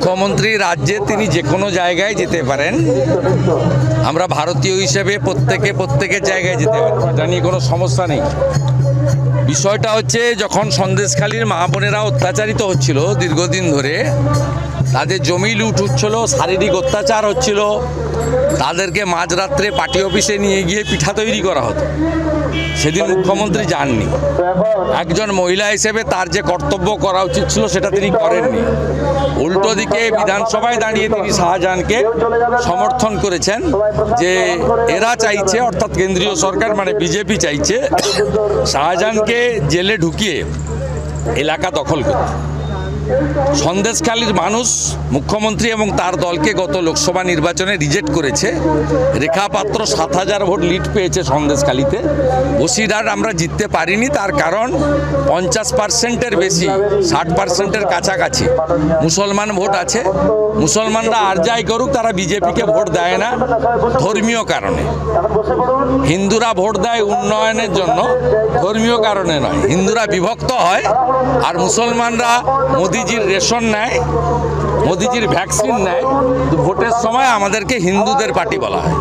মুখ্যমন্ত্রী রাজ্যে তিনি যে কোনো জায়গায় যেতে পারেন। আমরা ভারতীয় হিসেবে প্রত্যেকের জায়গায় যেতে পারি, এটা নিয়ে কোনো সমস্যা নেই। বিষয়টা হচ্ছে, যখন সন্দেশখালীর মা বোনেরা অত্যাচারিত হচ্ছিল দীর্ঘদিন ধরে, তাদের জমি লুট হচ্ছিল, শারীরিক অত্যাচার হচ্ছিল, তাদেরকে মাঝরাত্রে পার্টি অফিসে নিয়ে গিয়ে পিঠা তৈরি করা হতো, সেদিন মুখ্যমন্ত্রী যাননি। একজন মহিলা হিসেবে তার যে কর্তব্য করা উচিত ছিল সেটা তিনি করেননি। উল্টো দিকে বিধানসভায় দাঁড়িয়ে তিনি শাহজাহানকে সমর্থন করেছেন, যে এরা চাইছে, অর্থাৎ কেন্দ্রীয় সরকার মানে বিজেপি চাইছে শাহজাহানকে জেলে ঢুকিয়ে এলাকা দখল করতে। সন্দেশখালীর মানুষ মুখ্যমন্ত্রী এবং তার দলকে গত লোকসভা নির্বাচনে রিজেক্ট করেছে। রেখা পাত্র 7,000 ভোট লিড পেয়েছে সন্দেশখালীতে। বসিরহাট আমরা জিততে পারিনি, তার কারণ 50%-এর বেশি, 60%-এর কাছাকাছি মুসলমান ভোট আছে। মুসলমানরা আর যাই করুক, তারা বিজেপিকে ভোট দেয় না ধর্মীয় কারণে। হিন্দুরা ভোট দেয় উন্নয়নের জন্য, ধর্মীয় কারণে নয়। হিন্দুরা বিভক্ত হয় আর মুসলমানরা মোদিজির রেশন নেয়, মোদিজির ভ্যাকসিন নেয়। ভোটের সময় আমাদেরকে হিন্দুদের পার্টি বলা হয়।